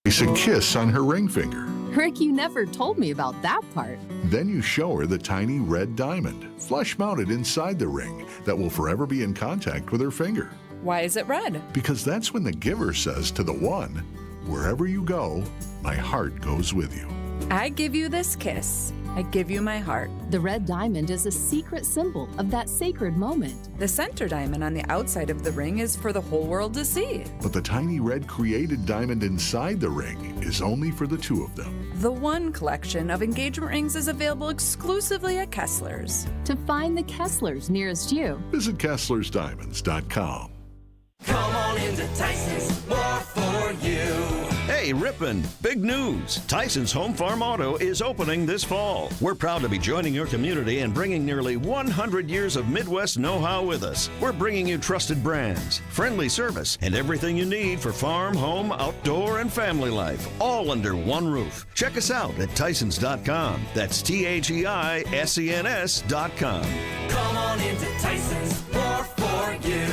Place a kiss on her ring finger. Rick, you never told me about that part. Then you show her the tiny red diamond, flush-mounted inside the ring, that will forever be in contact with her finger. Why is it red? Because that's when the giver says to the one, "Wherever you go, my heart goes with you." I give you this kiss. I give you my heart. The red diamond is a secret symbol of that sacred moment. The center diamond on the outside of the ring is for the whole world to see. But the tiny red created diamond inside the ring is only for the two of them. The One collection of engagement rings is available exclusively at Kessler's. To find the Kesslers nearest you, Visit KesslersDiamonds.com. Come on into Tyson's, more for you. Hey, Ripon, big news. Tyson's Home Farm Auto is opening this fall. We're proud to be joining your community and bringing nearly 100 years of Midwest know-how with us. We're bringing you trusted brands, friendly service, and everything you need for farm, home, outdoor, and family life, all under one roof. Check us out at Tysons.com. That's THEISENS.com. Come on into Tyson's, more for you.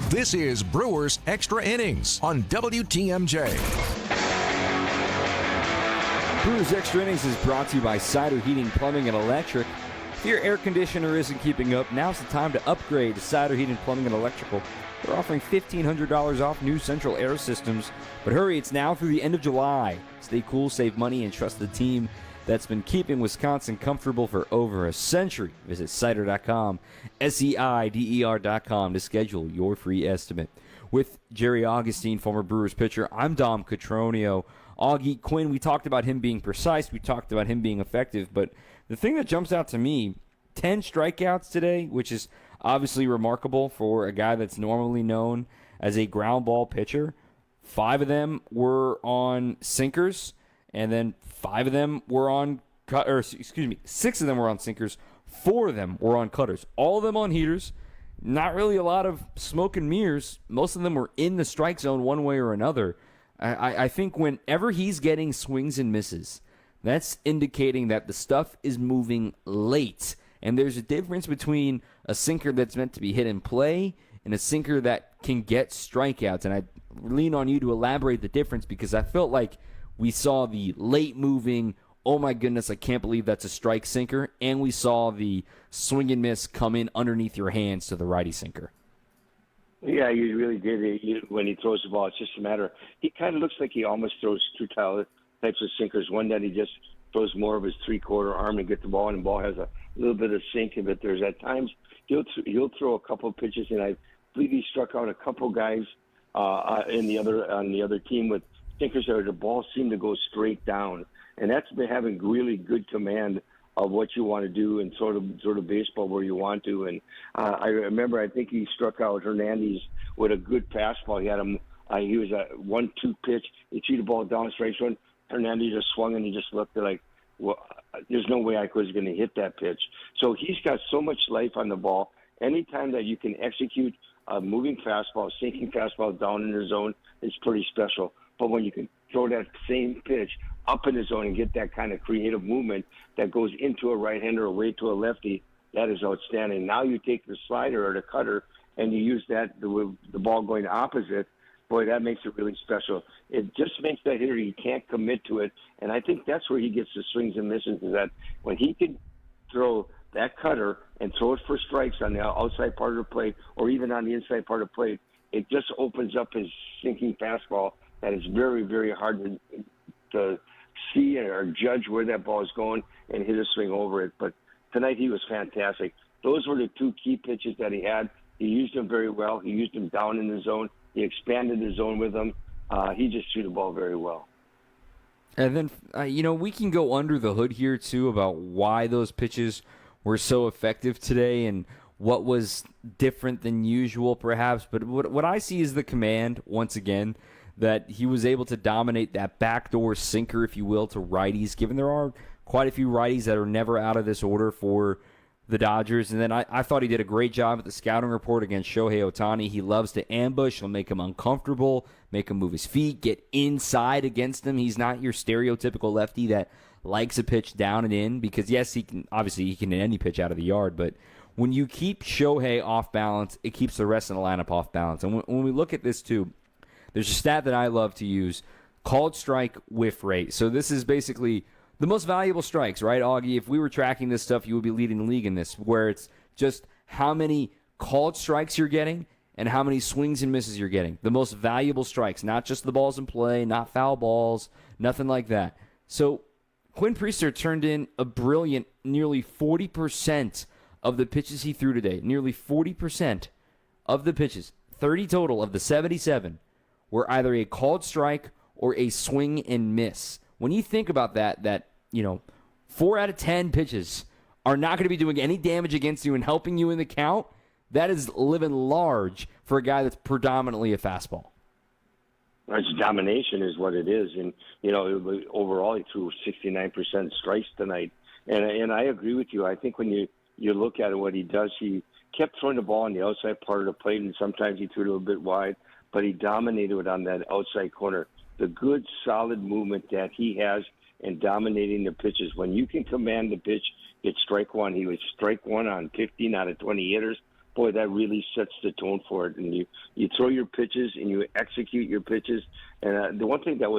This is Brewers Extra Innings on WTMJ. Brewers Extra Innings is brought to you by Cider Heating, Plumbing, and Electric. If your air conditioner isn't keeping up, now's the time to upgrade to Cider Heating, Plumbing, and Electrical. They're offering $1,500 off new central air systems. But hurry, it's now through the end of July. Stay cool, save money, and trust the team that's been keeping Wisconsin comfortable for over a century. Visit cider.com, SEIDER.com to schedule your free estimate. With Jerry Augustine, former Brewers pitcher, I'm Dom Cotroneo. Augie, Quinn, we talked about him being precise. We talked about him being effective. But the thing that jumps out to me, 10 strikeouts today, which is obviously remarkable for a guy that's normally known as a ground ball pitcher. 5 of them were on sinkers. And then 5 of them were on 6 of them were on sinkers. 4 of them were on cutters. All of them on heaters. Not really a lot of smoke and mirrors. Most of them were in the strike zone one way or another. I think whenever he's getting swings and misses, that's indicating that the stuff is moving late. And there's a difference between a sinker that's meant to be hit in play and a sinker that can get strikeouts. And I lean on you to elaborate the difference, because I felt like we saw the late-moving, oh my goodness, I can't believe that's a strike sinker, and we saw the swing and miss come in underneath your hands to the righty sinker. Yeah, you really did. When he throws the ball, it's just a matter. He kind of looks like he almost throws 2 types of sinkers. One that he just throws more of his three-quarter arm to get the ball, and the ball has a little bit of sink in it. There's at times he'll throw a couple of pitches, and I believe he struck out a couple guys on the other team with sinkers where the ball seemed to go straight down, and that's been having really good command of what you want to do and sort of baseball where you want to. And I remember, I think he struck out Hernandez with a good fastball. He had him. He was a 1-2 pitch. He threw the ball down straight one. Hernandez just swung, and he just looked like, well, there's no way I was going to hit that pitch. So he's got so much life on the ball. Anytime that you can execute a moving fastball, sinking fastball down in the zone, it's pretty special. But when you can throw that same pitch up in the zone and get that kind of creative movement that goes into a right-hander or away to a lefty, that is outstanding. Now you take the slider or the cutter and you use that, the ball going opposite. Boy, that makes it really special. It just makes that hitter, he can't commit to it. And I think that's where he gets the swings and misses, is that when he can throw that cutter and throw it for strikes on the outside part of the plate or even on the inside part of the plate, it just opens up his sinking fastball. That is very, very hard to see or judge where that ball is going and hit a swing over it. But tonight he was fantastic. Those were the 2 key pitches that he had. He used them very well. He used them down in the zone. He expanded the zone with them. He just threw the ball very well. And then, we can go under the hood here, too, about why those pitches were so effective today and what was different than usual, perhaps. But what I see is the command, once again, that he was able to dominate that backdoor sinker, if you will, to righties, given there are quite a few righties that are never out of this order for the Dodgers. And then I thought he did a great job at the scouting report against Shohei Ohtani. He loves to ambush. He'll make him uncomfortable, make him move his feet, get inside against him. He's not your stereotypical lefty that likes a pitch down and in, because, yes, he can hit any pitch out of the yard, but when you keep Shohei off balance, it keeps the rest of the lineup off balance. And when we look at this, too, there's a stat that I love to use. called strike whiff rate. So this is basically the most valuable strikes, right, Augie? If we were tracking this stuff, you would be leading the league in this, where it's just how many called strikes you're getting and how many swings and misses you're getting. The most valuable strikes, not just the balls in play, not foul balls, nothing like that. So Quinn Priester turned in a brilliant nearly 40% of the pitches he threw today. Nearly 40% of the pitches, 30 total of the 77, were either a called strike or a swing and miss. When you think about that 4 out of 10 pitches are not going to be doing any damage against you and helping you in the count, that is living large for a guy that's predominantly a fastball. It's domination is what it is. And, overall he threw 69% strikes tonight. And I agree with you. I think when you look at it, what he does, he kept throwing the ball on the outside part of the plate, and sometimes he threw it a little bit wide, but he dominated it on that outside corner. The good, solid movement that he has in dominating the pitches. When you can command the pitch, it's strike one. He was strike one on 15 out of 20 hitters. Boy, that really sets the tone for it. And you throw your pitches and you execute your pitches. And the one thing that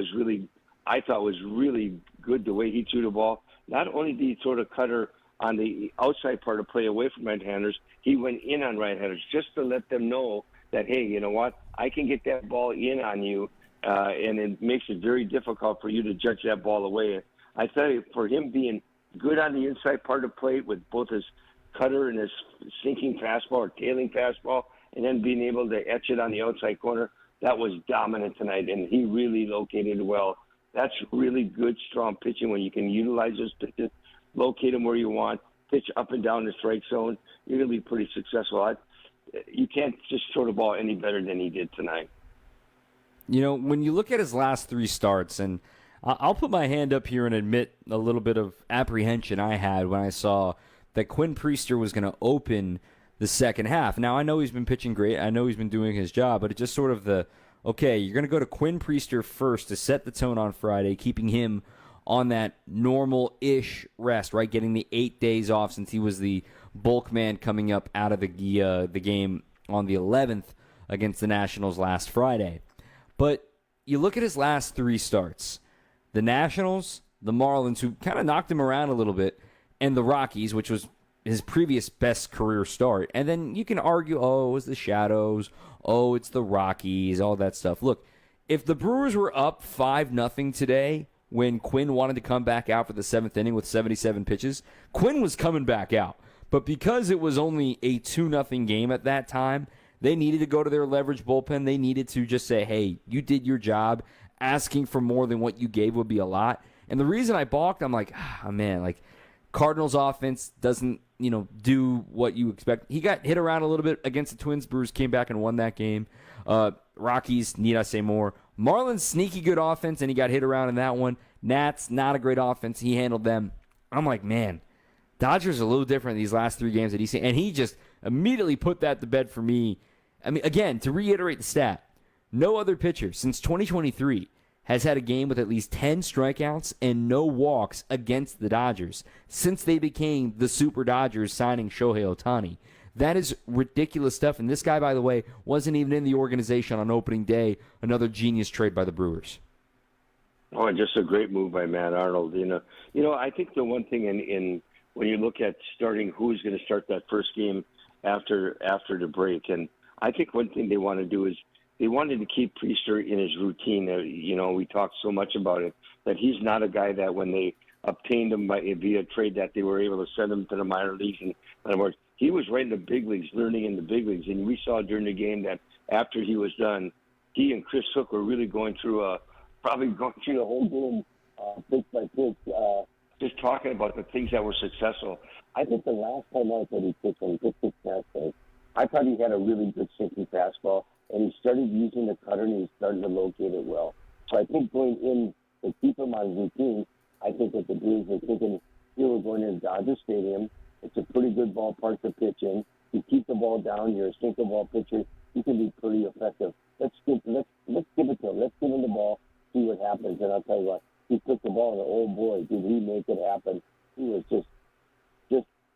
I thought was really good, the way he threw the ball, not only did he throw the cutter on the outside part of play away from right-handers, he went in on right-handers just to let them know that, hey, you know what, I can get that ball in on you, and it makes it very difficult for you to judge that ball away. I tell you, for him being good on the inside part of the plate with both his cutter and his sinking fastball or tailing fastball, and then being able to etch it on the outside corner, that was dominant tonight, and he really located it well. That's really good, strong pitching when you can utilize those pitches, locate them where you want, pitch up and down the strike zone. You're going to be pretty successful. You can't just throw the ball any better than he did tonight. When you look at his last 3 starts, and I'll put my hand up here and admit a little bit of apprehension I had when I saw that Quinn Priester was going to open the second half. Now, I know he's been pitching great. I know he's been doing his job, but it's just sort of you're going to go to Quinn Priester first to set the tone on Friday, keeping him on that normal-ish rest, right? Getting the 8 days off since he was the bulk man coming up out of the game on the 11th against the Nationals last Friday. But you look at his last 3 starts. The Nationals, the Marlins, who kind of knocked him around a little bit, and the Rockies, which was his previous best career start. And then you can argue, it was the shadows, it's the Rockies, all that stuff. Look, if the Brewers were up 5-0 today when Quinn wanted to come back out for the 7th inning with 77 pitches, Quinn was coming back out. But because it was only a 2-0 game at that time, they needed to go to their leverage bullpen. They needed to just say, hey, you did your job. Asking for more than what you gave would be a lot. And the reason I balked, I'm like, Cardinals offense doesn't, do what you expect. He got hit around a little bit against the Twins. Brewers came back and won that game. Rockies, need I say more? Marlins, sneaky good offense, and he got hit around in that one. Nats, not a great offense. He handled them. I'm like, man, Dodgers are a little different these last 3 games that he's seen. And he just immediately put that to bed for me. I mean, again, to reiterate the stat, no other pitcher since 2023 has had a game with at least 10 strikeouts and no walks against the Dodgers since they became the Super Dodgers signing Shohei Ohtani. That is ridiculous stuff. And this guy, by the way, wasn't even in the organization on opening day. Another genius trade by the Brewers. Oh, and just a great move by Matt Arnold. I think the one thing in when you look at starting who's going to start that first game after the break, and I think one thing they want to do is they wanted to keep Priester in his routine. We talked so much about it, that he's not a guy that when they obtained him via trade that they were able to send him to the minor leagues. And in other words, he was right in the big leagues, learning in the big leagues. And we saw during the game that after he was done, he and Chris Hook were really going through the whole game, pitch by pitch, just talking about the things that were successful. I think the last time out that he pitched his fastball, I thought he had a really good sinking fastball, and he started using the cutter, and he started to locate it well. So I think going in to keep him on routine, I think that the Brewers were thinking, here we're going to Dodger Stadium. It's a pretty good ballpark to pitch in. You keep the ball down, you're a single ball pitcher, you can be pretty effective. Let's give it to him. Let's give him the ball, see what happens. And I'll tell you what, he took the ball, and oh boy, did he make it happen. He was just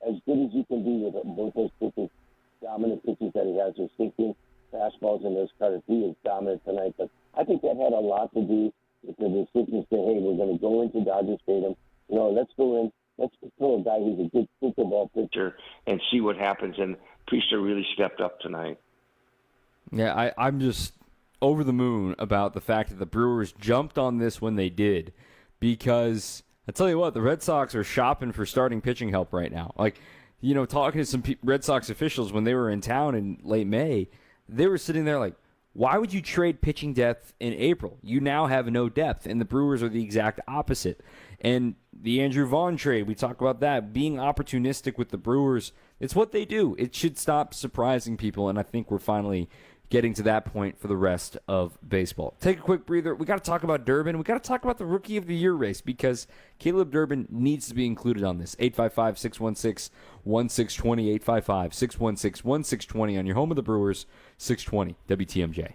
as good as you can be with both those pitches, dominant pitches that he has, his sinking fastballs and those cutters. He is dominant tonight. But I think that had a lot to do If the decision say, hey, we're going to go into Dodger Stadium, let's go in, let's throw a guy who's a good ball pitcher and see what happens. And Priester really stepped up tonight. Yeah, I'm just over the moon about the fact that the Brewers jumped on this when they did, because I tell you what, the Red Sox are shopping for starting pitching help right now. Like, talking to some Red Sox officials when they were in town in late May, they were sitting there like, why would you trade pitching depth in April? You now have no depth, and the Brewers are the exact opposite. And the Andrew Vaughn trade, we talk about that, being opportunistic with the Brewers, it's what they do. It should stop surprising people, and I think we're finally getting to that point for the rest of baseball. Take a quick breather. We got to talk about Durbin. We got to talk about the Rookie of the Year race, because Caleb Durbin needs to be included on this. 855-616-1620, 855-616-1620 on your home of the Brewers, 620 WTMJ.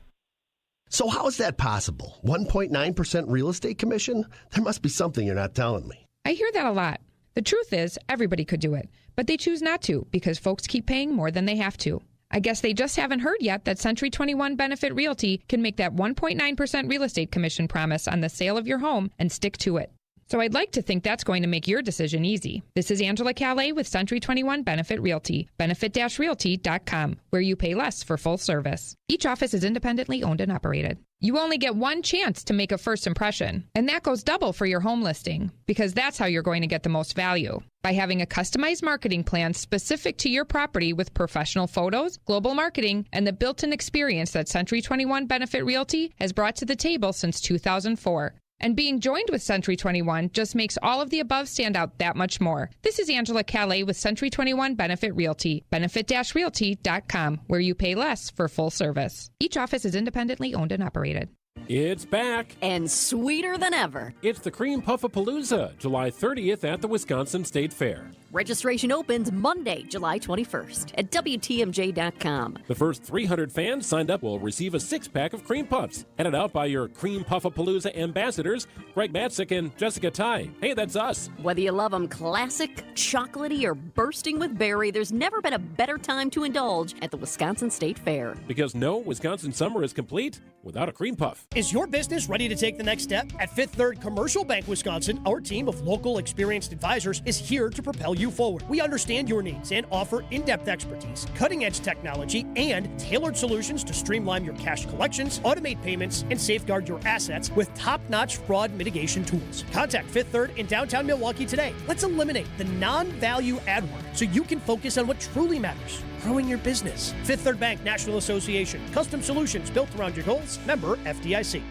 So how is that possible? 1.9% real estate commission? There must be something you're not telling me. I hear that a lot. The truth is, everybody could do it, but they choose not to because folks keep paying more than they have to. I guess they just haven't heard yet that Century 21 Benefit Realty can make that 1.9% real estate commission promise on the sale of your home and stick to it. So I'd like to think that's going to make your decision easy. This is Angela Calais with Century 21 Benefit Realty, benefit-realty.com, where you pay less for full service. Each office is independently owned and operated. You only get one chance to make a first impression, and that goes double for your home listing, because that's how you're going to get the most value. By having a customized marketing plan specific to your property with professional photos, global marketing, and the built-in experience that Century 21 Benefit Realty has brought to the table since 2004. And being joined with Century 21 just makes all of the above stand out that much more. This is Angela Calais with Century 21 Benefit Realty, benefit-realty.com, where you pay less for full service. Each office is independently owned and operated. It's back. And sweeter than ever. It's the Cream Puffapalooza, July 30th at the Wisconsin State Fair. Registration opens Monday, July 21st at WTMJ.com. The first 300 fans signed up will receive a 6-pack of Cream Puffs, handed out by your Cream Puffapalooza ambassadors, Greg Matzik and Jessica Ty. Hey, that's us. Whether you love them classic, chocolatey, or bursting with berry, there's never been a better time to indulge at the Wisconsin State Fair. Because no Wisconsin summer is complete without a Cream Puff. Is your business ready to take the next step? At Fifth Third Commercial Bank Wisconsin, our team of local experienced advisors is here to propel you forward. We understand your needs and offer in-depth expertise, cutting-edge technology, and tailored solutions to streamline your cash collections, automate payments, and safeguard your assets with top-notch fraud mitigation tools. Contact Fifth Third in downtown Milwaukee today. Let's eliminate the non-value add work so you can focus on what truly matters: growing your business. Fifth Third Bank National Association. Custom solutions built around your goals. Member FDIC.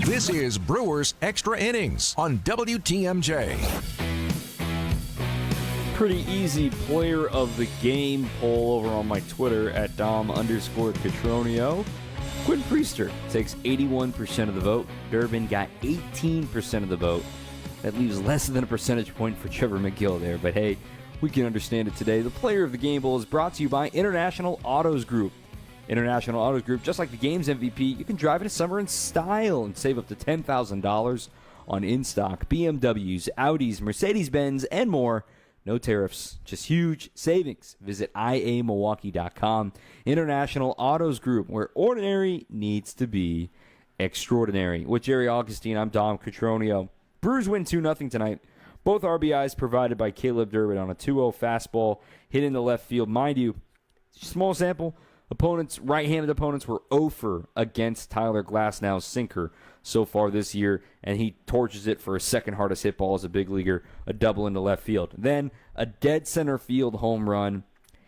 This is Brewers Extra Innings on WTMJ. Pretty easy player of the game poll over on my Twitter at Dom_Cotroneo. Quinn Priester takes 81% of the vote. Durbin got 18% of the vote. That leaves less than a percentage point for Trevor McGill there, but hey, we can understand it today. The player of the game poll is brought to you by International Autos Group. International Autos Group, just like the game's MVP, you can drive it a summer in style and save up to $10,000 on in-stock BMWs, Audis, Mercedes-Benz, and more. No tariffs, just huge savings. Visit iamilwaukee.com. International Autos Group, where ordinary needs to be extraordinary. With Jerry Augustine, I'm Dom Cotroneo. Brewers win 2-0 tonight. Both RBIs provided by Caleb Durbin on a 2-0 fastball hit in the left field. Mind you, small sample. Right-handed opponents were 0 against Tyler Glasnow's sinker so far this year, and he torches it for his second hardest hit ball as a big leaguer, a double into left field. Then a dead center field home run.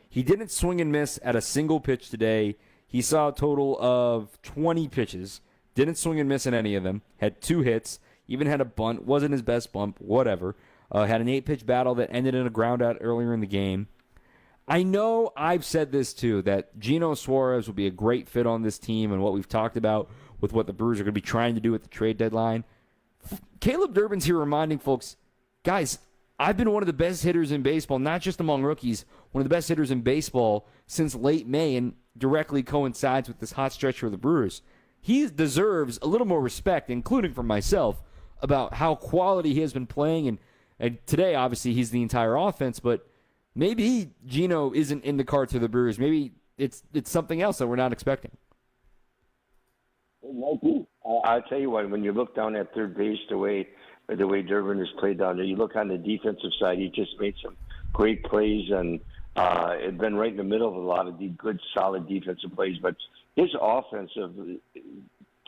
He didn't swing and miss at a single pitch today. He saw a total of 20 pitches, didn't swing and miss in any of them, had 2 hits, even had a bunt, wasn't his best bump, whatever. Had an 8-pitch battle that ended in a ground out earlier in the game. I know I've said this too, that Gino Suarez will be a great fit on this team and what we've talked about with what the Brewers are going to be trying to do at the trade deadline. Caleb Durbin's here reminding folks, guys, I've been one of the best hitters in baseball, not just among rookies, one of the best hitters in baseball since late May, and directly coincides with this hot stretch for the Brewers. He deserves a little more respect, including from myself, about how quality he has been playing. And today, obviously, he's the entire offense, but maybe Gino isn't in the cards for the Brewers. Maybe it's something else that we're not expecting. It might be. I'll tell you what, when you look down at third base, the way Durbin has played down there, you look on the defensive side, he just made some great plays and had been right in the middle of a lot of good, solid defensive plays. But his offensive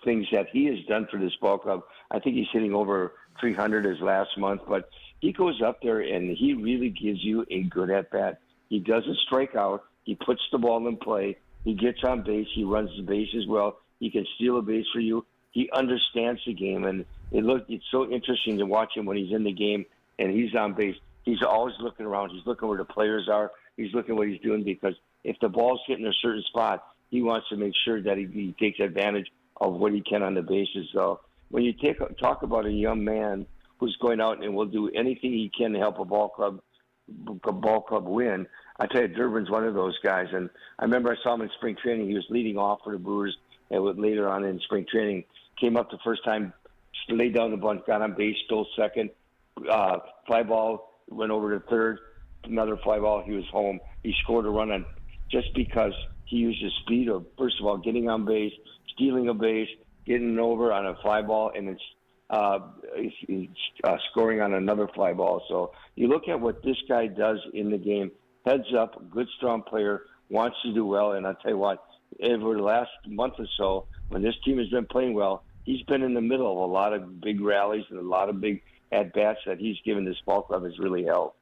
things that he has done for this ball club, I think he's hitting over 300 his last month. But he goes up there and he really gives you a good at-bat. He doesn't strike out. He puts the ball in play. He gets on base. He runs the bases well. He can steal a base for you. He understands the game, and it's so interesting to watch him when he's in the game and he's on base. He's always looking around. He's looking where the players are. He's looking what he's doing, because if the ball's hitting a certain spot, he wants to make sure that he takes advantage of what he can on the bases. So when you talk about a young man who's going out and will do anything he can to help a ball club win, I tell you, Durbin's one of those guys. And I remember I saw him in spring training. He was leading off for the Brewers, and later on in spring training, came up the first time, laid down the bunt, got on base, stole second, fly ball, went over to third, another fly ball, he was home. He scored a run on just because he used his speed of, first of all, getting on base, stealing a base, getting over on a fly ball, and it's scoring on another fly ball. So you look at what this guy does in the game, heads up, good, strong player, wants to do well, and I'll tell you what, over the last month or so, when this team has been playing well, he's been in the middle of a lot of big rallies and a lot of big at-bats that he's given this ball club has really helped.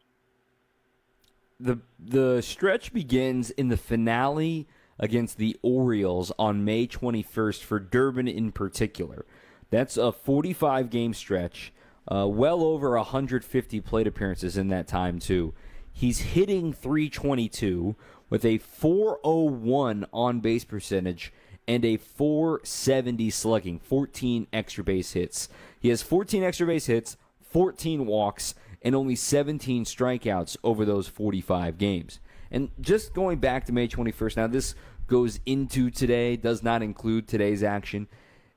The stretch begins in the finale against the Orioles on May 21st for Durbin in particular. That's a 45-game stretch, well over 150 plate appearances in that time, too. He's hitting .322 with a .401 on-base percentage and a .470 slugging, 14 extra base hits. He has 14 extra base hits, 14 walks, and only 17 strikeouts over those 45 games. And just going back to May 21st, now this goes into today, does not include today's action.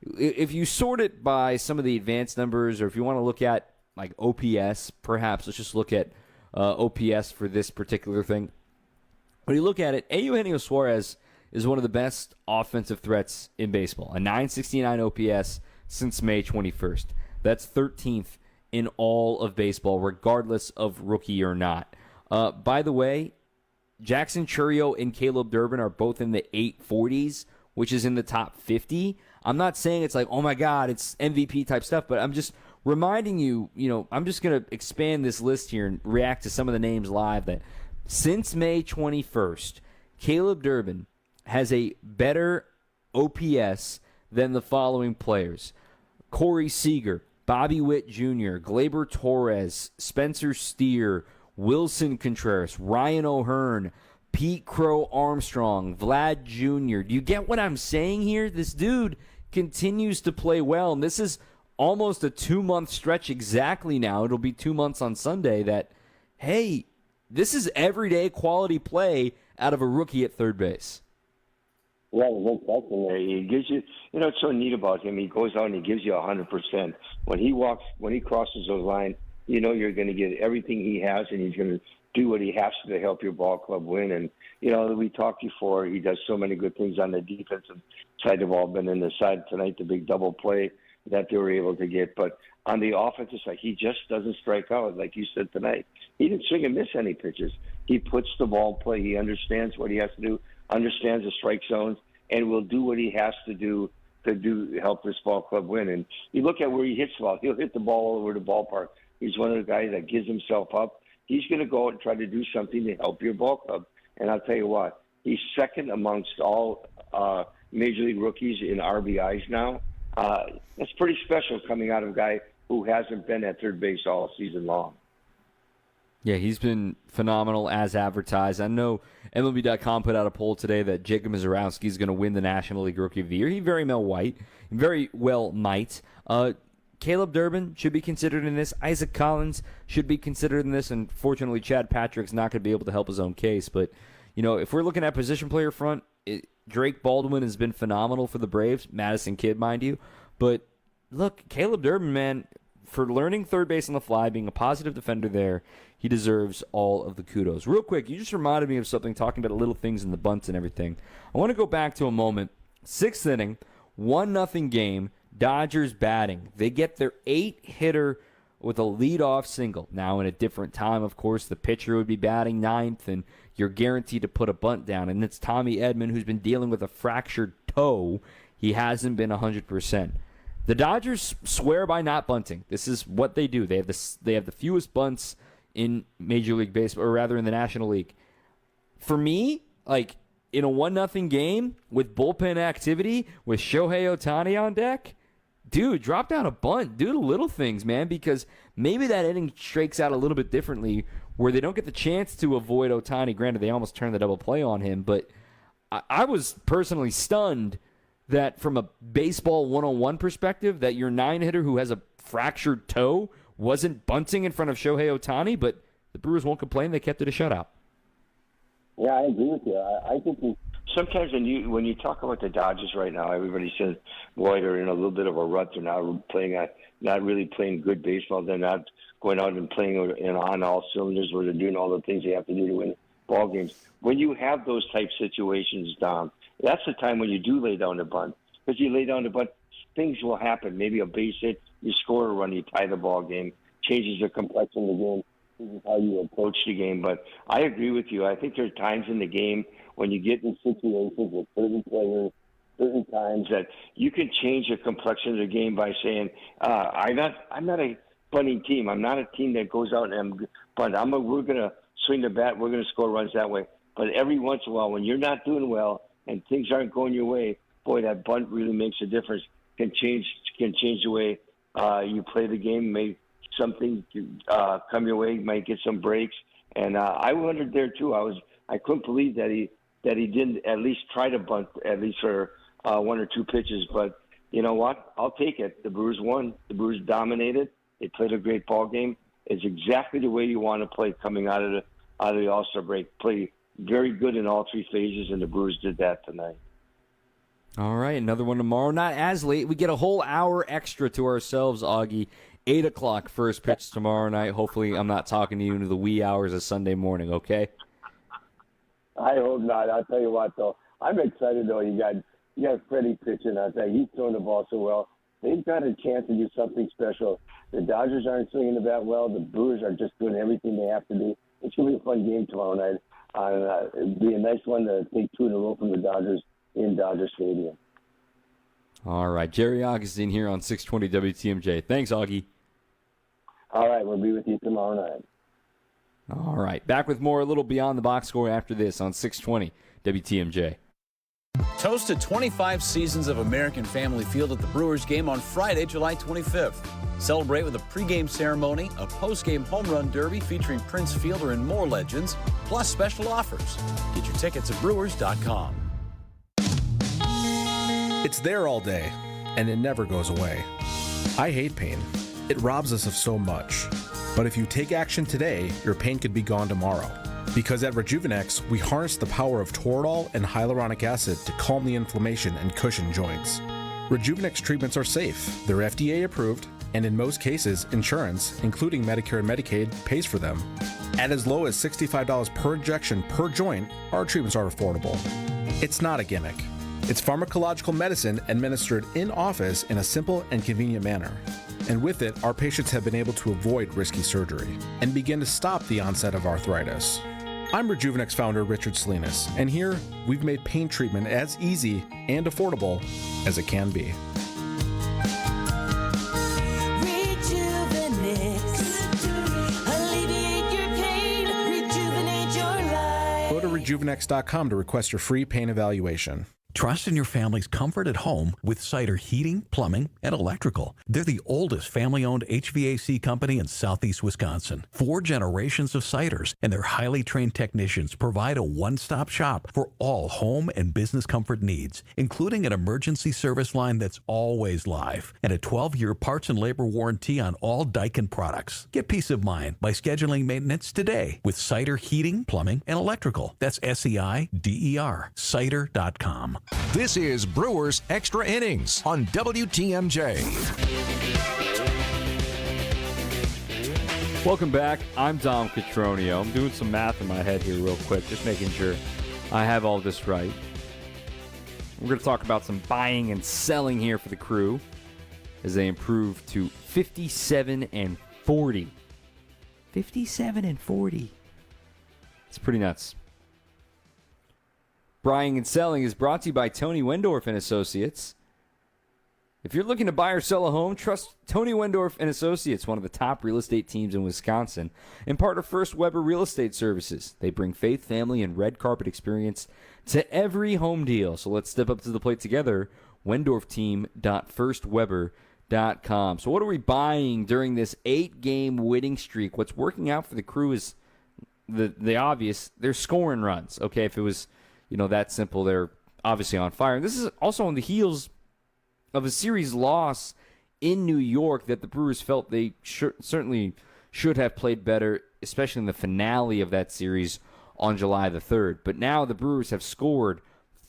If you sort it by some of the advanced numbers, or if you want to look at like OPS, perhaps let's just look at OPS for this particular thing. When you look at it, Eugenio Suarez is one of the best offensive threats in baseball. A .969 OPS since May 21st. That's 13th in all of baseball, regardless of rookie or not. By the way, Jackson Chourio and Caleb Durbin are both in the 840s, which is in the top 50. I'm not saying it's like, oh my God, it's MVP type stuff, but I'm just reminding you, I'm just going to expand this list here and react to some of the names live that since May 21st, Caleb Durbin has a better OPS than the following players: Corey Seager, Bobby Witt Jr., Gleyber Torres, Spencer Steer, Wilson Contreras, Ryan O'Hearn, Pete Crow Armstrong, Vlad Jr. Do you get what I'm saying here? This dude continues to play well, and this is almost a 2-month stretch exactly now. It'll be 2 months on Sunday that, hey, this is everyday quality play out of a rookie at third base. Well, he gives you, it's so neat about him. He goes out and he gives you 100%. When he crosses those lines, you're going to get everything he has, and he's going to do what he has to help your ball club win. And, we talked before, he does so many good things on the defensive side of the ball, but in the side tonight, the big double play that they were able to get. But on the offensive side, he just doesn't strike out, like you said tonight. He didn't swing and miss any pitches. He puts the ball in play. He understands what he has to do, understands the strike zones, and will do what he has to do to help this ball club win. And you look at where he hits the ball. He'll hit the ball all over the ballpark. He's one of the guys that gives himself up. He's going to go out and try to do something to help your ball club. And I'll tell you what, he's second amongst all Major League rookies in RBIs now. That's pretty special coming out of a guy who hasn't been at third base all season long. Yeah, he's been phenomenal as advertised. I know MLB.com put out a poll today that Jacob Mizorowski is going to win the National League Rookie of the Year. He very well might. Caleb Durbin should be considered in this. Isaac Collins should be considered in this. And fortunately, Chad Patrick's not going to be able to help his own case. But, if we're looking at position player front, Drake Baldwin has been phenomenal for the Braves. Madison Kidd, mind you. But, look, Caleb Durbin, man, for learning third base on the fly, being a positive defender there, he deserves all of the kudos. Real quick, you just reminded me of something, talking about the little things in the bunts and everything. I want to go back to a moment. 6th inning, 1-0 game. Dodgers batting. They get their 8-hitter with a leadoff single. Now, in a different time, of course, the pitcher would be batting ninth, and you're guaranteed to put a bunt down. And it's Tommy Edman, who's been dealing with a fractured toe. He hasn't been 100%. The Dodgers swear by not bunting. This is what they do. They have the fewest bunts in Major League Baseball, or rather in the National League. For me, like, in a 1-0 game with bullpen activity, with Shohei Ohtani on deck, dude, drop down a bunt. Do the little things, man, because maybe that inning shakes out a little bit differently where they don't get the chance to avoid Ohtani. Granted, they almost turned the double play on him, but I was personally stunned that from a baseball 101 perspective, that your 9-hitter who has a fractured toe wasn't bunting in front of Shohei Ohtani, but the Brewers won't complain. They kept it a shutout. Yeah, I agree with you. I think sometimes when you talk about the Dodgers right now, everybody says, boy, they're in a little bit of a rut. They're not really playing good baseball. They're not going out and playing on all cylinders where they're doing all the things they have to do to win ball games. When you have those type situations, Dom, that's the time when you do lay down the bunt. Because you lay down the bunt, things will happen. Maybe a base hit, you score a run, you tie the ball game, changes the complexion of the game. This is how you approach the game. But I agree with you. I think there are times in the game when you get in situations with certain players, certain times that you can change the complexion of the game by saying, I'm not a bunting team. I'm not a team that goes out and we're going to swing the bat. We're going to score runs that way. But every once in a while, when you're not doing well and things aren't going your way, boy, that bunt really makes a difference. Can change the way you play the game. Make something come your way. Might get some breaks. And I wondered there too. I couldn't believe that he didn't at least try to bunt at least for 1 or 2 pitches. But you know what? I'll take it. The Brewers won. The Brewers dominated. They played a great ball game. It's exactly the way you want to play coming out of the All-Star break. Play very good in all 3 phases, and the Brewers did that tonight. All right, another one tomorrow. Not as late. We get a whole hour extra to ourselves, Augie. 8 o'clock first pitch tomorrow night. Hopefully I'm not talking to you into the wee hours of Sunday morning, okay? I hope not. I'll tell you what, though. I'm excited, though. You got Freddie pitching. I'll tell you, he's throwing the ball so well. They've got a chance to do something special. The Dodgers aren't swinging the bat well. The Brewers are just doing everything they have to do. It's going to be a fun game tomorrow night. It'd be a nice one to take 2 in a row from the Dodgers in Dodger Stadium. All right, Jerry Augustine here on 620 WTMJ. Thanks, Augie. All right, we'll be with you tomorrow night. All right, back with more, a little beyond the box score after this on 620 WTMJ. Toast to 25 seasons of American Family Field at the Brewers game on Friday, July 25th. Celebrate with a pregame ceremony, a postgame home run derby featuring Prince Fielder and more legends, plus special offers. Get your tickets at Brewers.com. It's there all day, and it never goes away. I hate pain. It robs us of so much. But if you take action today, your pain could be gone tomorrow. Because at Rejuvenex, we harness the power of Toradol and hyaluronic acid to calm the inflammation and cushion joints. Rejuvenex treatments are safe, they're FDA approved, and in most cases, insurance, including Medicare and Medicaid, pays for them. At as low as $65 per injection per joint, our treatments are affordable. It's not a gimmick. It's pharmacological medicine administered in office in a simple and convenient manner. And with it, our patients have been able to avoid risky surgery and begin to stop the onset of arthritis. I'm Rejuvenex founder Richard Salinas, and here we've made pain treatment as easy and affordable as it can be. Alleviate your pain, rejuvenate your life. Go to rejuvenex.com to request your free pain evaluation. Trust in your family's comfort at home with Cider Heating, Plumbing, and Electrical. They're the oldest family-owned HVAC company in southeast Wisconsin. 4 generations of Ciders, and their highly trained technicians provide a one-stop shop for all home and business comfort needs, including an emergency service line that's always live and a 12-year parts and labor warranty on all Daikin products. Get peace of mind by scheduling maintenance today with Cider Heating, Plumbing, and Electrical. That's SEIDER, cider.com. This is Brewers Extra Innings on WTMJ. Welcome back. I'm Dom Cotroneo. I'm doing some math in my head here real quick, just making sure I have all this right. We're going to talk about some buying and selling here for the crew. as they improve to 57-40. 57-40. It's pretty nuts. Buying and Selling is brought to you by Tony Wendorf and Associates. If you're looking to buy or sell a home, trust Tony Wendorf and Associates, one of the top real estate teams in Wisconsin, and part of First Weber Real Estate Services. They bring faith, family, and red carpet experience to every home deal. So let's step up to the plate together. WendorfTeam.firstweber.com. So what are we buying during this 8-game winning streak? What's working out for the Crew is the obvious. They're scoring runs. Okay, if it was that simple, they're obviously on fire. And this is also on the heels of a series loss in New York that the Brewers felt they certainly should have played better, especially in the finale of that series on July the 3rd. But now the Brewers have scored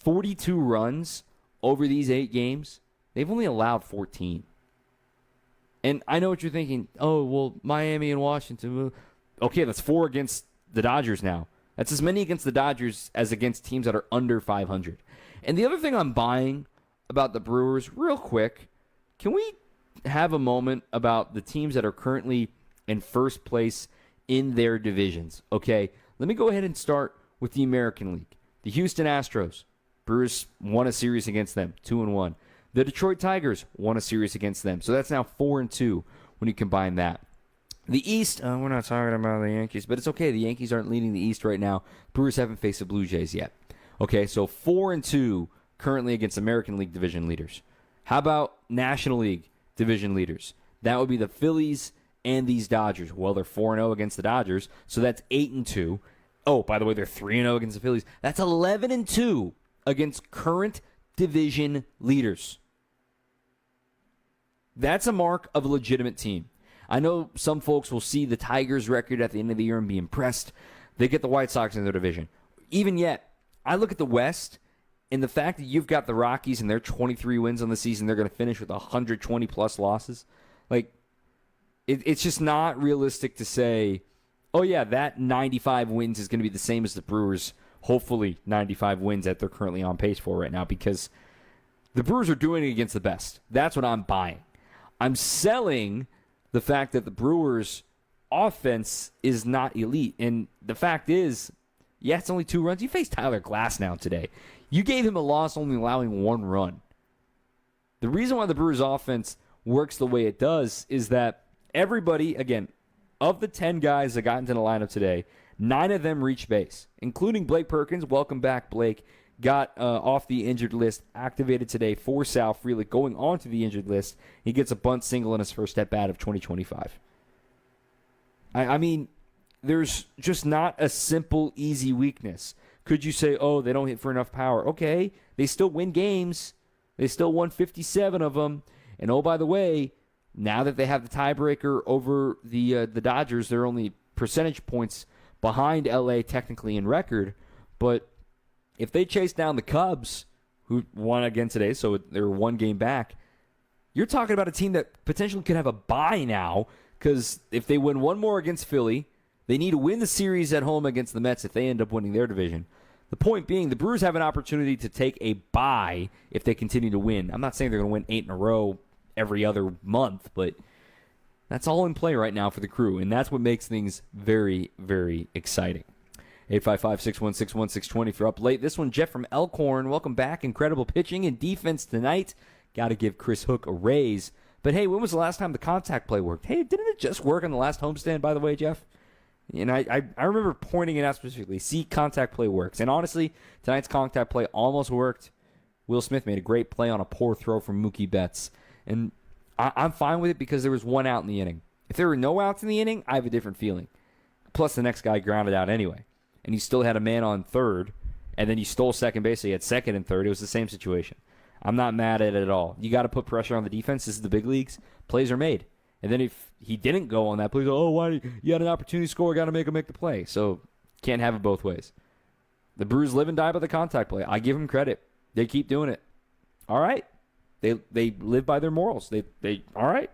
42 runs over these 8 games. They've only allowed 14. And I know what you're thinking. Oh, well, Miami and Washington. Okay, that's 4 against the Dodgers now. That's as many against the Dodgers as against teams that are under 500. And the other thing I'm buying about the Brewers, real quick, can we have a moment about the teams that are currently in first place in their divisions? Okay, let me go ahead and start with the American League. The Houston Astros, Brewers won a series against them, 2-1. The Detroit Tigers won a series against them, so that's now 4-2 when you combine that. The East, we're not talking about the Yankees, but it's okay. The Yankees aren't leading the East right now. Brewers haven't faced the Blue Jays yet. Okay, so 4-2 currently against American League division leaders. How about National League division leaders? That would be the Phillies and these Dodgers. Well, they're 4-0 against the Dodgers, so that's 8-2. Oh, by the way, they're 3-0 against the Phillies. That's 11-2 against current division leaders. That's a mark of a legitimate team. I know some folks will see the Tigers' record at the end of the year and be impressed. They get the White Sox in their division. Even yet, I look at the West, and the fact that you've got the Rockies and their 23 wins on the season, they're going to finish with 120-plus losses. It's just not realistic to say, oh, yeah, that 95 wins is going to be the same as the Brewers' hopefully 95 wins that they're currently on pace for right now, because the Brewers are doing it against the best. That's what I'm buying. I'm selling the fact that the Brewers' offense is not elite. And the fact is, yeah, it's only 2 runs. You faced Tyler Glasnow today. You gave him a loss only allowing 1 run. The reason why the Brewers' offense works the way it does is that everybody, again, of the 10 guys that got into the lineup today, 9 of them reached base, including Blake Perkins. Welcome back, Blake. Got off the injured list, activated today for Sal Frelick, going onto the injured list. He gets a bunt single in his first at-bat of 2025. I mean, there's just not a simple, easy weakness. Could you say, oh, they don't hit for enough power? Okay, they still win games. They still won 57 of them. And oh, by the way, now that they have the tiebreaker over the Dodgers, they're only percentage points behind LA technically in record. But if they chase down the Cubs, who won again today, so they're 1 game back, you're talking about a team that potentially could have a bye now, because if they win 1 more against Philly, they need to win the series at home against the Mets if they end up winning their division. The point being, the Brewers have an opportunity to take a bye if they continue to win. I'm not saying they're going to win 8 in a row every other month, but that's all in play right now for the Crew, and that's what makes things very, very exciting. 855-616-1620 if you're up late. This one, Jeff from Elkhorn. Welcome back. Incredible pitching and defense tonight. Got to give Chris Hook a raise. But, hey, when was the last time the contact play worked? Hey, didn't it just work on the last homestand, by the way, Jeff? And I remember pointing it out specifically. See, contact play works. And, honestly, tonight's contact play almost worked. Will Smith made a great play on a poor throw from Mookie Betts. And I'm fine with it because there was 1 out in the inning. If there were no outs in the inning, I have a different feeling. Plus, the next guy grounded out anyway. And you still had a man on third, and then you stole second base, so you had second and third. It was the same situation. I'm not mad at it at all. You got to put pressure on the defense. This is the big leagues. Plays are made. And then if he didn't go on that play, why you had an opportunity to score, got to make the play. So can't have it both ways. The Brewers live and die by the contact play. I give them credit. They keep doing it. All right. They live by their morals. They all right.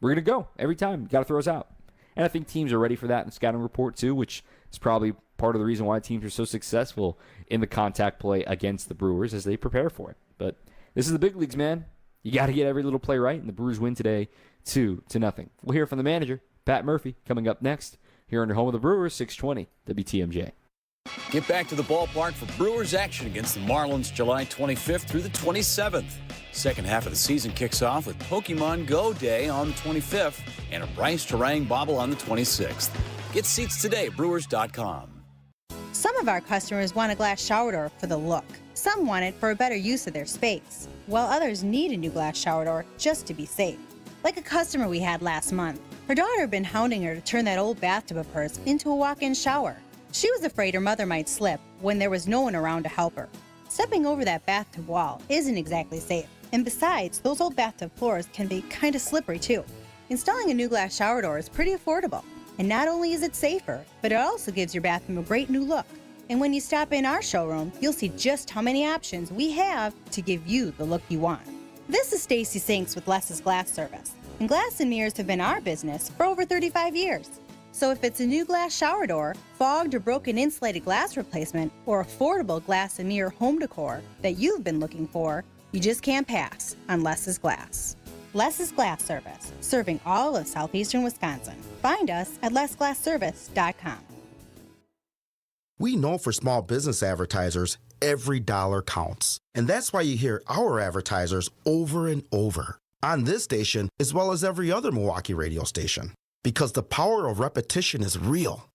We're going to go every time. Got to throw us out. And I think teams are ready for that in the scouting report too, which is probably part of the reason why teams are so successful in the contact play against the Brewers as they prepare for it. But this is the big leagues, man. You got to get every little play right, and the Brewers win today 2-0. We'll hear from the manager, Pat Murphy, coming up next here on your home of the Brewers, 620 WTMJ. Get back to the ballpark for Brewers action against the Marlins July 25th through the 27th. Second half of the season kicks off with Pokemon Go Day on the 25th and a Bryce Terang bobble on the 26th. Get seats today at Brewers.com. Some of our customers want a glass shower door for the look. Some want it for a better use of their space, while others need a new glass shower door just to be safe. Like a customer we had last month. Her daughter had been hounding her to turn that old bathtub of hers into a walk-in shower. She was afraid her mother might slip when there was no one around to help her. Stepping over that bathtub wall isn't exactly safe. And besides, those old bathtub floors can be kind of slippery too. Installing a new glass shower door is pretty affordable. And not only is it safer, but it also gives your bathroom a great new look. And when you stop in our showroom, you'll see just how many options we have to give you the look you want. This is Stacy Sinks with Les's Glass Service. And glass and mirrors have been our business for over 35 years. So if it's a new glass shower door, fogged or broken insulated glass replacement, or affordable glass and mirror home decor that you've been looking for, you just can't pass on Les's Glass. Les's Glass Service, serving all of southeastern Wisconsin. Find us at lesglassservice.com. We know for small business advertisers, every dollar counts. And that's why you hear our advertisers over and over on this station as well as every other Milwaukee radio station. Because the power of repetition is real.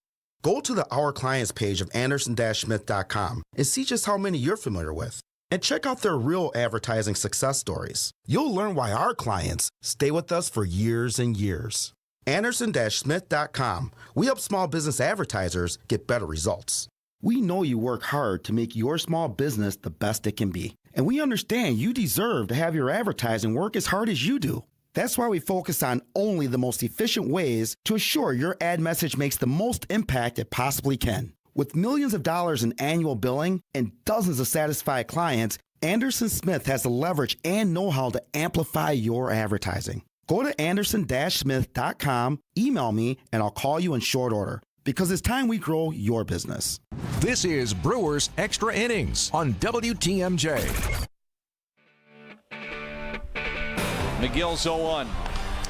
Go to the Our Clients page of Anderson-Smith.com and see just how many you're familiar with. And check out their real advertising success stories. You'll learn why our clients stay with us for years and years. Anderson-Smith.com. We help small business advertisers get better results. We know you work hard to make your small business the best it can be. And we understand you deserve to have your advertising work as hard as you do. That's why we focus on only the most efficient ways to assure your ad message makes the most impact it possibly can. With millions of dollars in annual billing and dozens of satisfied clients, Anderson Smith has the leverage and know-how to amplify your advertising. Go to Anderson-Smith.com, email me, and I'll call you in short order. Because it's time we grow your business. This is Brewers Extra Innings on WTMJ. McGill's 0-1.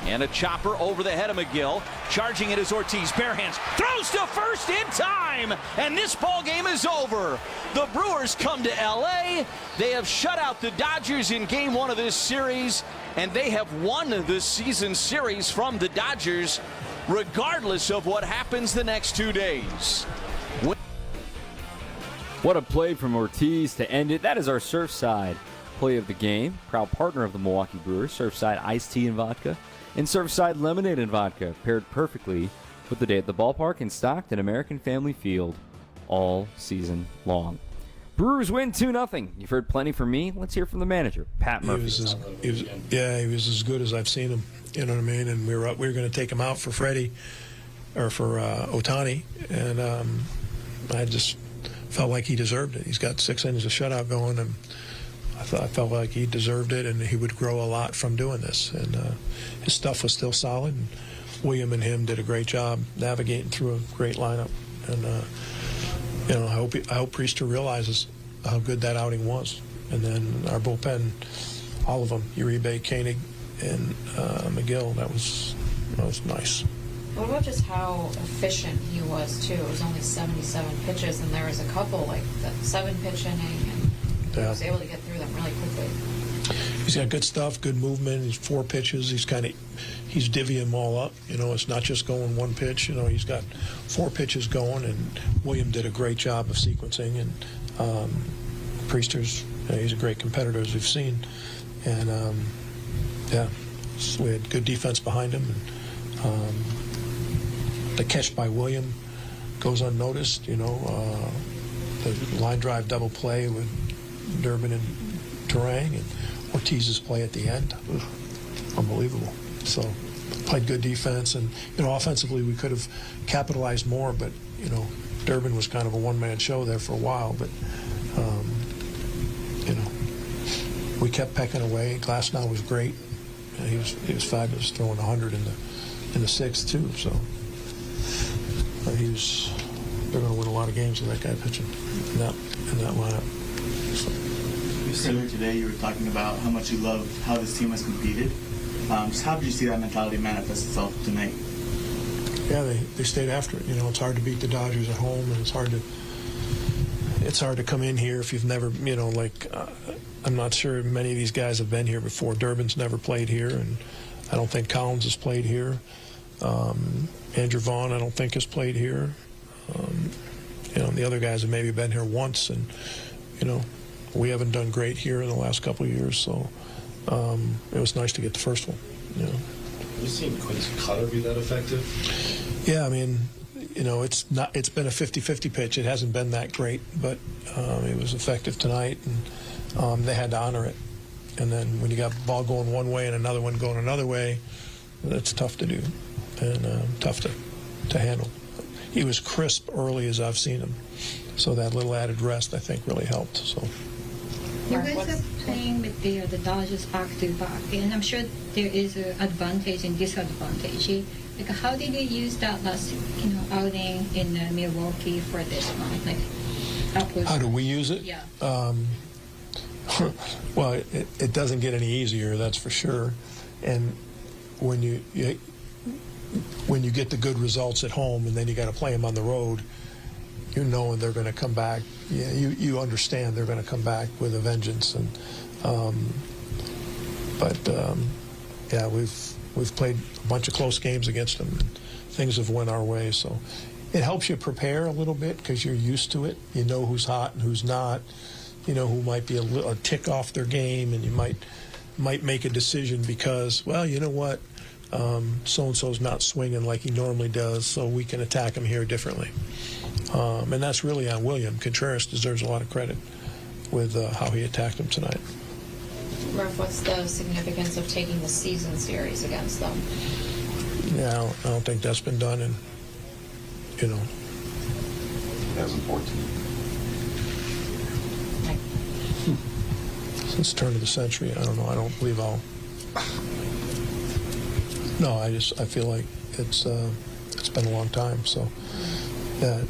And a chopper over the head of McGill. Charging it is Ortiz. Bare hands. Throws to first in time. And this ball game is over. The Brewers come to L.A. They have shut out the Dodgers in game one of this series. And they have won this season series from the Dodgers, regardless of what happens the next 2 days. What a play from Ortiz to end it. That is our Surfside play of the game. Proud partner of the Milwaukee Brewers. Surfside iced tea and vodka and Surfside lemonade and vodka paired perfectly with the day at the ballpark and stocked at American Family Field all season long. Brewers win 2-0. You've heard plenty from me. Let's hear from the manager, Pat Murphy. He was as good as I've seen him. You know what I mean? And we were going to take him out for Freddie, or for Ohtani, and I just felt like he deserved it. He's got 6 innings of shutout going, and I felt like he deserved it, and he would grow a lot from doing this. And his stuff was still solid. And William and him did a great job navigating through a great lineup. And I hope Priester realizes how good that outing was. And then our bullpen, all of them, Uribe, Koenig, and McGill, that was nice. What about just how efficient he was, too? It was only 77 pitches, and there was a couple, like the 7-pitch inning, and he was able to get through them really quickly. He's got good stuff, good movement. He's 4 pitches. He's divvying them all up. You know, it's not just going 1 pitch. You know, he's got 4 pitches going, and William did a great job of sequencing. And Priester's, he's a great competitor, as we've seen. And, so we had good defense behind him. And the catch by William goes unnoticed. You know, the line drive double play with Durbin and Terang, and Ortiz's play at the end. Unbelievable. So played good defense, and offensively we could have capitalized more, but Durbin was kind of a one-man show there for a while, but we kept pecking away. Glasnow was great. He was fabulous, throwing 100 in the 6th too. So they're going to win a lot of games with that guy pitching in that lineup. So. Just earlier today, you were talking about how much you love how this team has competed. Just how did you see that mentality manifest itself tonight? Yeah, they stayed after it. You know, it's hard to beat the Dodgers at home, and it's hard to come in here if you've never, you know, I'm not sure many of these guys have been here before. Durbin's never played here, and I don't think Collins has played here. Andrew Vaughn, I don't think, has played here. You know, the other guys have maybe been here once, and, you know, we haven't done great here in the last couple of years, so it was nice to get the first one. You know. Have you seen Quinn's cutter be that effective? Yeah, I mean, you know, it's been a 50-50 pitch. It hasn't been that great, but it was effective tonight, and they had to honor it. And then when you got the ball going one way and another one going another way, that's tough to do and tough to handle. He was crisp early as I've seen him, so that little added rest I think really helped. So. You guys are playing with the Dodgers back to back, and I'm sure there is an advantage and disadvantage. Like, how did you use that last, outing in Milwaukee for this one? How do we use it? Yeah. Well, it doesn't get any easier, that's for sure. And when you get the good results at home, and then you got to play them on the road, you know they're going to come back. Yeah, you understand they're going to come back with a vengeance. And yeah, we've played a bunch of close games against them. And things have went our way, so it helps you prepare a little bit because you're used to it. You know who's hot and who's not. You know who might be a tick off their game, and you might make a decision because, well, you know what, so-and-so's not swinging like he normally does, so we can attack him here differently. And that's really on William. Contreras deserves a lot of credit with how he attacked him tonight. Murph, what's the significance of taking the season series against them? Yeah, I don't think that's been done in, 2014. Since the turn of the century. I don't know. I don't believe I'll. No, I feel like it's been a long time. So that,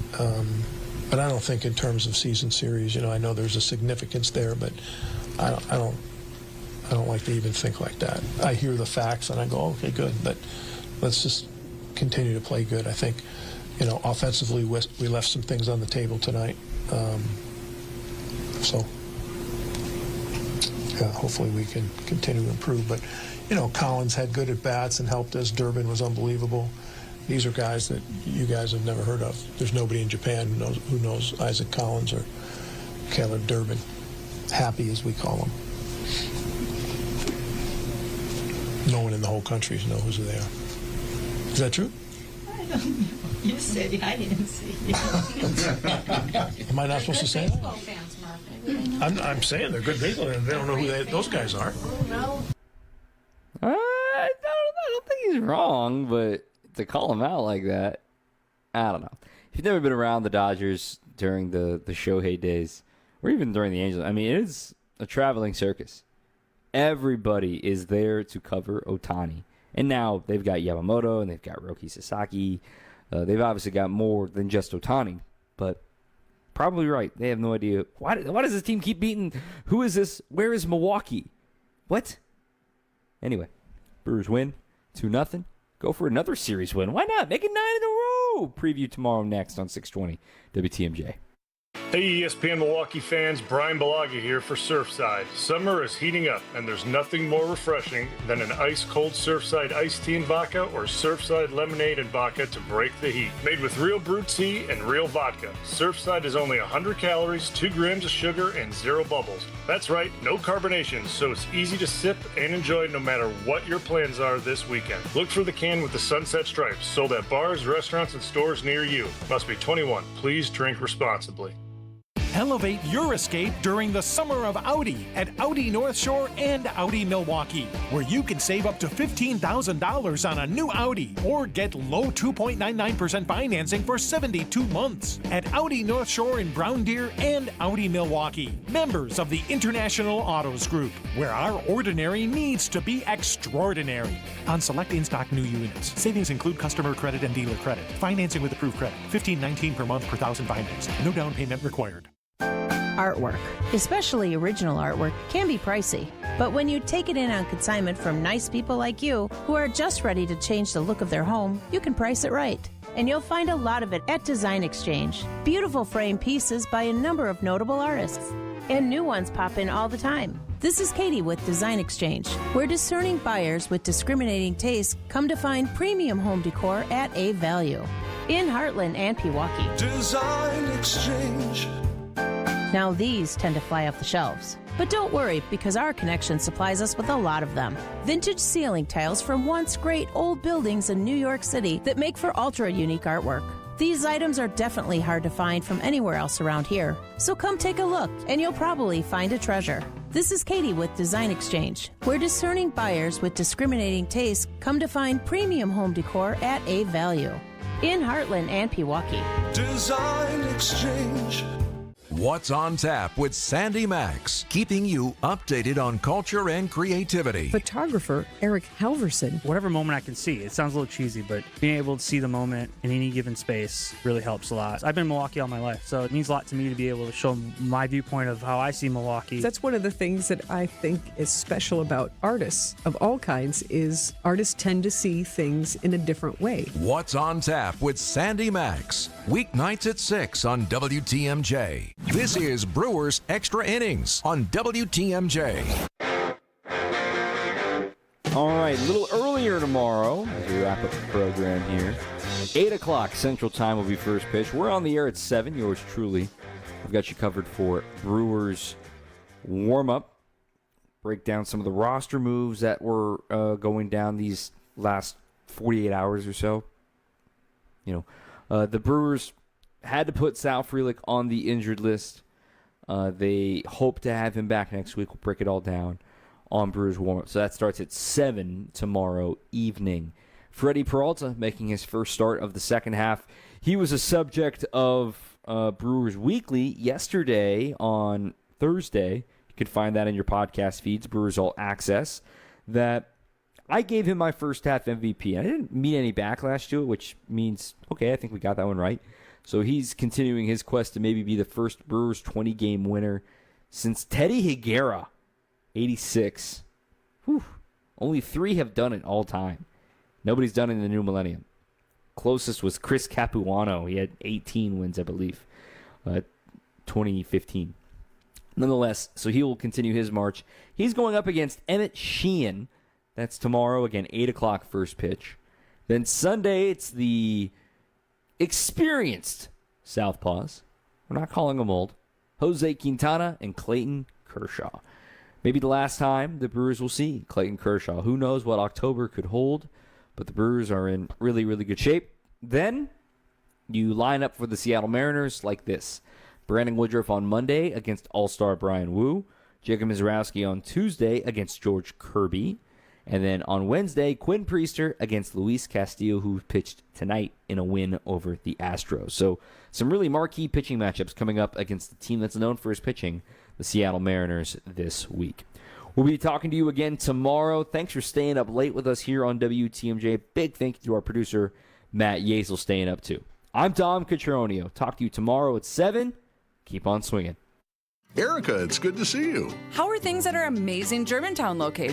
but I don't think in terms of season series. I know there's a significance there, but I don't like to even think like that. I hear the facts and I go, okay, good, but let's just continue to play good. I think, offensively we left some things on the table tonight. So. Yeah, hopefully we can continue to improve. But, Collins had good at-bats and helped us. Durbin was unbelievable. These are guys that you guys have never heard of. There's nobody in Japan who knows Isaac Collins or Caleb Durbin. Happy, as we call them. No one in the whole country knows who they are. Is that true? I don't know. You said it. I didn't see it. Am I not supposed to say that? Baseball fans, Murph. I'm saying they're good baseball fans. They don't know who those guys are. I don't think he's wrong, but to call him out like that, I don't know. If you've never been around the Dodgers during the Shohei days, or even during the Angels, I mean, it is a traveling circus. Everybody is there to cover Ohtani. And now they've got Yamamoto and they've got Roki Sasaki. They've obviously got more than just Ohtani, but probably right. They have no idea. Why does this team keep beating? Who is this? Where is Milwaukee? What? Anyway, Brewers win 2-0. Go for another series win. Why not? Make it 9 in a row. Preview tomorrow next on 620 WTMJ. Hey, ESPN Milwaukee fans, Brian Balaga here for Surfside. Summer is heating up, and there's nothing more refreshing than an ice-cold Surfside iced tea and vodka or Surfside lemonade and vodka to break the heat. Made with real brewed tea and real vodka, Surfside is only 100 calories, 2 grams of sugar, and 0 bubbles. That's right, no carbonation, so it's easy to sip and enjoy no matter what your plans are this weekend. Look for the can with the sunset stripes, sold at bars, restaurants, and stores near you. Must be 21. Please drink responsibly. Elevate your escape during the summer of Audi at Audi North Shore and Audi Milwaukee, where you can save up to $15,000 on a new Audi or get low 2.99% financing for 72 months at Audi North Shore in Brown Deer and Audi Milwaukee, members of the International Autos Group, where our ordinary needs to be extraordinary. On select in-stock new units, savings include customer credit and dealer credit. Financing with approved credit, $15.19 per month per thousand finance. No down payment required. Artwork, especially original artwork, can be pricey. But when you take it in on consignment from nice people like you who are just ready to change the look of their home, you can price it right. And you'll find a lot of it at Design Exchange. Beautiful frame pieces by a number of notable artists. And new ones pop in all the time. This is Katie with Design Exchange, where discerning buyers with discriminating tastes come to find premium home decor at a value. In Heartland and Pewaukee. Design Exchange. Now these tend to fly off the shelves. But don't worry, because our connection supplies us with a lot of them. Vintage ceiling tiles from once great old buildings in New York City that make for ultra-unique artwork. These items are definitely hard to find from anywhere else around here. So come take a look, and you'll probably find a treasure. This is Katie with Design Exchange, where discerning buyers with discriminating tastes come to find premium home decor at a value. In Heartland and Pewaukee. Design Exchange. What's on Tap with Sandy Max, keeping you updated on culture and creativity. Photographer Eric Halverson. Whatever moment I can see. It sounds a little cheesy, but being able to see the moment in any given space really helps a lot. I've been in Milwaukee all my life, so it means a lot to me to be able to show my viewpoint of how I see Milwaukee. That's one of the things that I think is special about artists of all kinds is artists tend to see things in a different way. What's on Tap with Sandy Max, weeknights at 6 on WTMJ. This is Brewers Extra Innings on WTMJ. All right, a little earlier tomorrow as we wrap up the program here. 8 o'clock Central Time will be first pitch. We're on the air at 7, yours truly. We've got you covered for Brewers warm-up. Break down some of the roster moves that were going down these last 48 hours or so. You know, the Brewers had to put Sal Frelick on the injured list. They hope to have him back next week. We'll break it all down on Brewers warm-up. So that starts at 7 tomorrow evening. Freddie Peralta making his first start of the second half. He was a subject of Brewers Weekly yesterday on Thursday. You can find that in your podcast feeds, Brewers All Access. That I gave him my first half MVP. I didn't meet any backlash to it, which means, okay, I think we got that one right. So he's continuing his quest to maybe be the first Brewers 20-game winner since Teddy Higuera, 86. Whew. Only 3 have done it all time. Nobody's done it in the new millennium. Closest was Chris Capuano. He had 18 wins, I believe, 2015. Nonetheless, so he will continue his march. He's going up against Emmett Sheehan. That's tomorrow, again, 8 o'clock first pitch. Then Sunday, it's the experienced Southpaws. We're not calling them old. Jose Quintana and Clayton Kershaw. Maybe the last time the Brewers will see Clayton Kershaw. Who knows what October could hold, but the Brewers are in really, really good shape. Then you line up for the Seattle Mariners like this. Brandon Woodruff on Monday against All-Star Brian Wu. Jacob Mizrowski on Tuesday against George Kirby. And then on Wednesday, Quinn Priester against Luis Castillo, who pitched tonight in a win over the Astros. So some really marquee pitching matchups coming up against the team that's known for his pitching, the Seattle Mariners, this week. We'll be talking to you again tomorrow. Thanks for staying up late with us here on WTMJ. Big thank you to our producer, Matt Yazel, staying up too. I'm Dom Cotroneo. Talk to you tomorrow at 7. Keep on swinging. Erica, it's good to see you. How are things at our amazing Germantown location?